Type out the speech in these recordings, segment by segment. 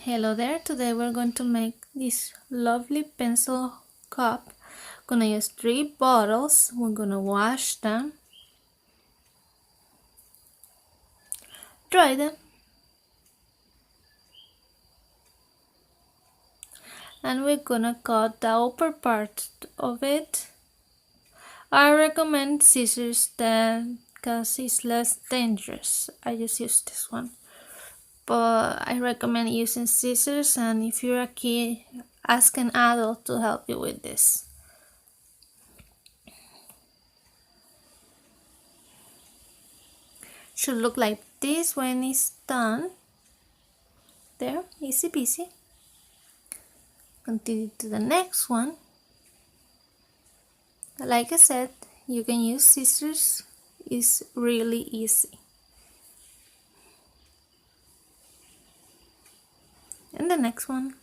Hello there, today we're going to make this lovely pencil cup. Gonna use 3 bottles. We're gonna wash them, dry them, and we're gonna cut the upper part of it. I recommend scissors then because it's less dangerous. I just use this one, but I recommend using scissors, and if you're a kid, ask an adult to help you with this. Should look like this when it's done. There, easy peasy. Continue to the next one. Like I said, you can use scissors. It's really easy. And the next one.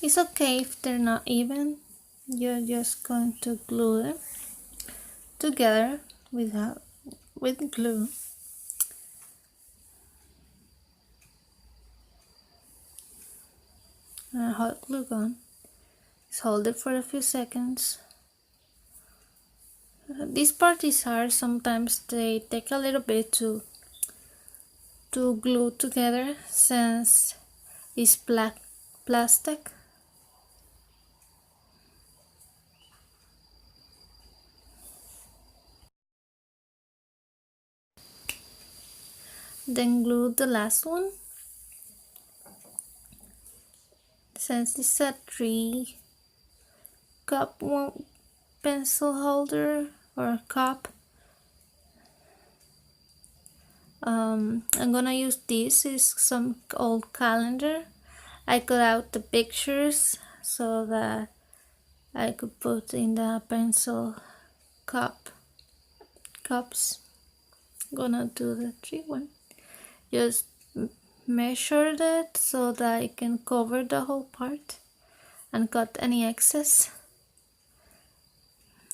It's okay if they're not even. You're just going to glue them together with glue. And a hot glue gun. Just hold it for a few seconds. This part is hard. Sometimes they take a little bit to glue together since it's black plastic. Then glue the last one. Since it's a 3-cup pencil holder or cup, I'm gonna use this. Is some old calendar. I cut out the pictures so that I could put in the pencil cups. Gonna do the 3 one. Just measure that so that I can cover the whole part and cut any excess.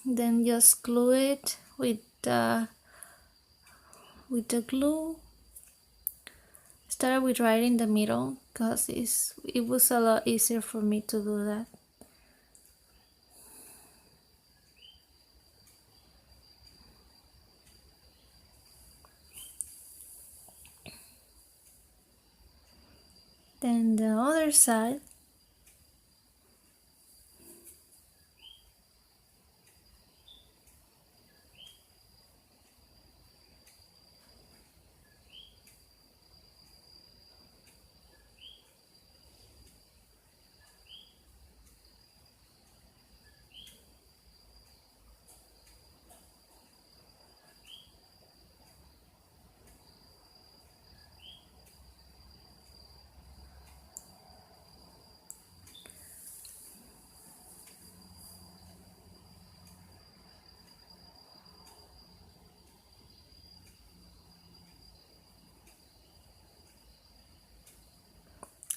Then just glue it with the glue. Start with right in the middle because it was a lot easier for me to do that. Then the other side.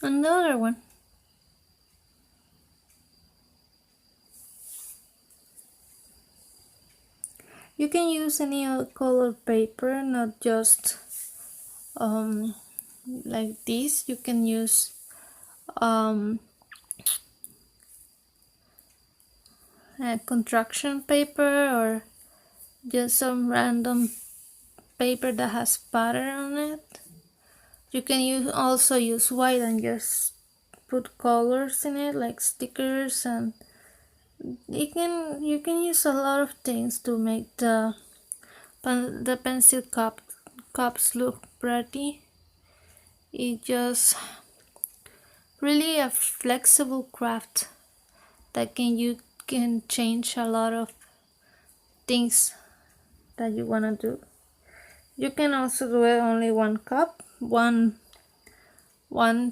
Another one. You can use any other color paper, not just like this. You can use a construction paper or just some random paper that has pattern on it. You can also use white and just put colors in it, like stickers, and you can use a lot of things to make the pencil cup cups look pretty. It's just really a flexible craft that you can change a lot of things that you want to do. You can also do it only one cup, one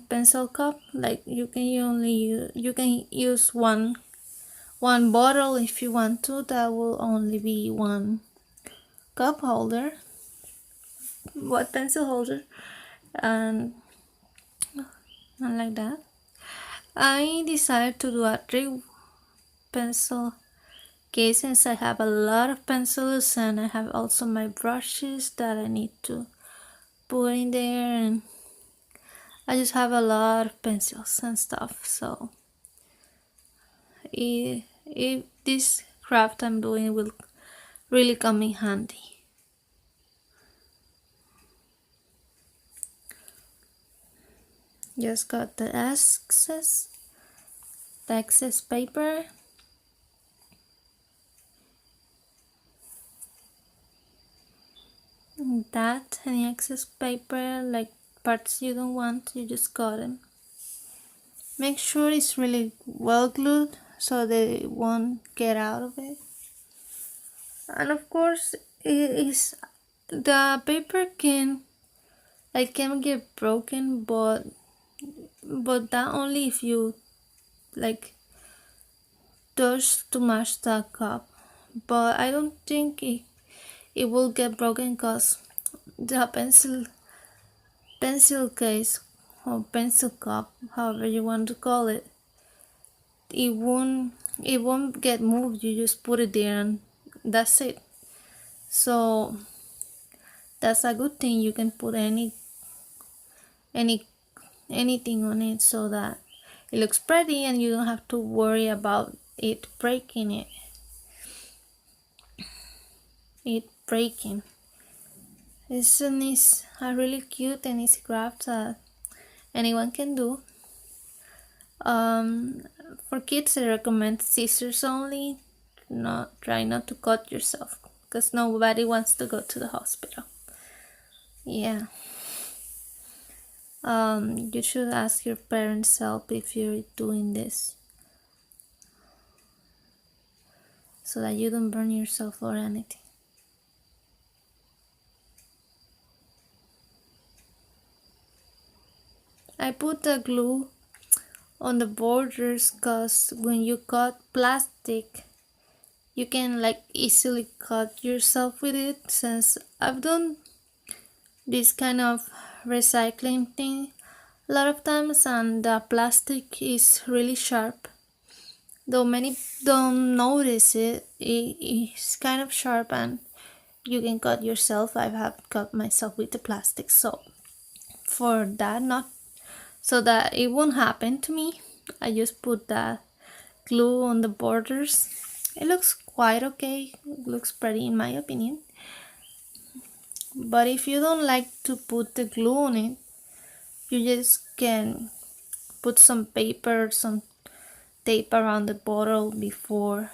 pencil cup. Like you can use one bottle if you want to. That will only be one cup holder, one pencil holder, and like that. I decided to do a 3 pencil case since I have a lot of pencils and I have also my brushes that I need to put in there, and I just have a lot of pencils and stuff. So if this craft I'm doing will really come in handy. Just got the excess paper. That any excess paper, like parts you don't want, you just cut them. Make sure it's really well glued so they won't get out of it. And of course, the paper can get broken, but that only if you like touch too much the cup. But I don't think it will get broken because the pencil case or pencil cup, however you want to call it, it won't get moved. You just put it there and that's it. So that's a good thing. You can put anything on it so that it looks pretty and you don't have to worry about it breaking. It's a really cute and easy craft that anyone can do. For kids, I recommend scissors only. Try not to cut yourself because nobody wants to go to the hospital. Yeah. You should ask your parents' help if you're doing this, so that you don't burn yourself or anything. I put the glue on the borders because when you cut plastic, you can easily cut yourself with it. Since I've done this kind of recycling thing a lot of times, and the plastic is really sharp. Though many don't notice it's kind of sharp and you can cut yourself. I have cut myself with the plastic, so for that, not so that it won't happen to me, I just put that glue on the borders. It looks quite okay. It looks pretty in my opinion. But if you don't like to put the glue on it, you just can put some paper, some tape around the bottle before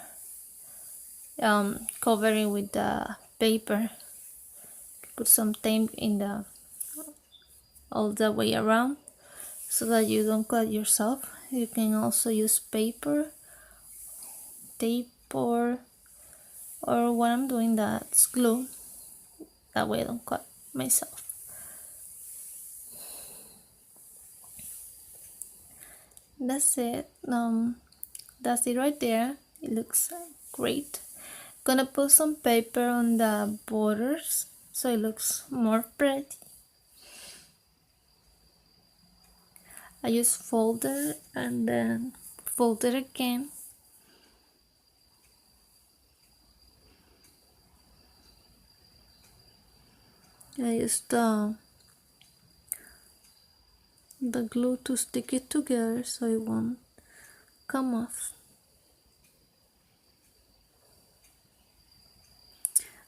covering with the paper. Put some tape in all the way around so that you don't cut yourself. You can also use paper, tape, or what I'm doing, that's glue. That way I don't cut myself. That's it. That's it right there. It looks great. Gonna put some paper on the borders so it looks more pretty. I just fold it and then fold it again. I use the glue to stick it together so it won't come off.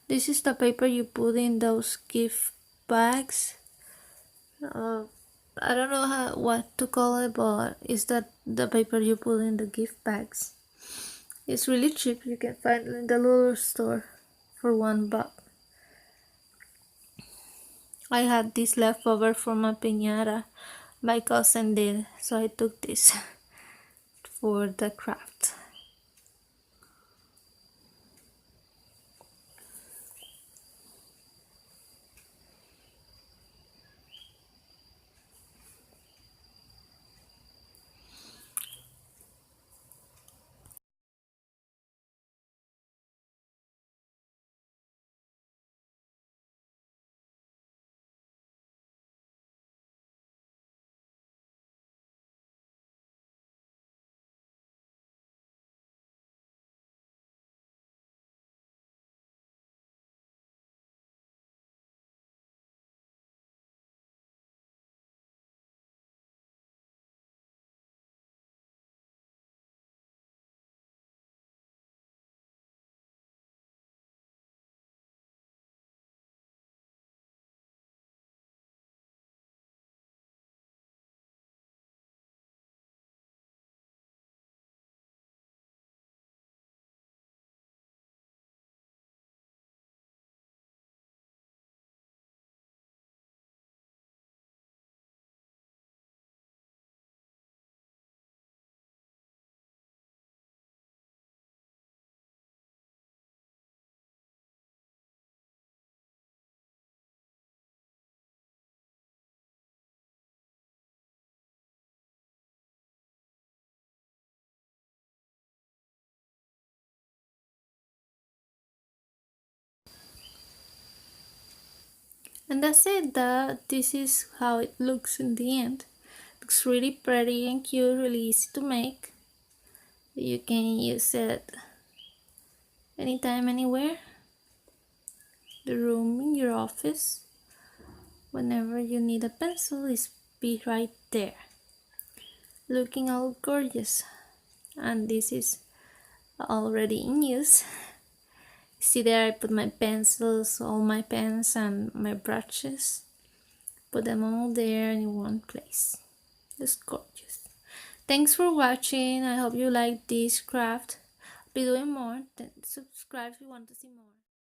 This is the paper you put in those gift bags. I don't know what to call it, but it's the paper you put in the gift bags. It's really cheap. You can find it in the little store for $1. I had this leftover from a piñata my cousin did, so I took this for the craft. And that's it. This is how it looks in the end. Looks really pretty and cute, really easy to make. You can use it anytime, anywhere. The room in your office. Whenever you need a pencil, it's be right there. Looking all gorgeous. And this is already in use. See there, I put my pencils, all my pens and my brushes. Put them all there in one place. Just gorgeous. Thanks for watching. I hope you like this craft. I'll be doing more. Then subscribe if you want to see more.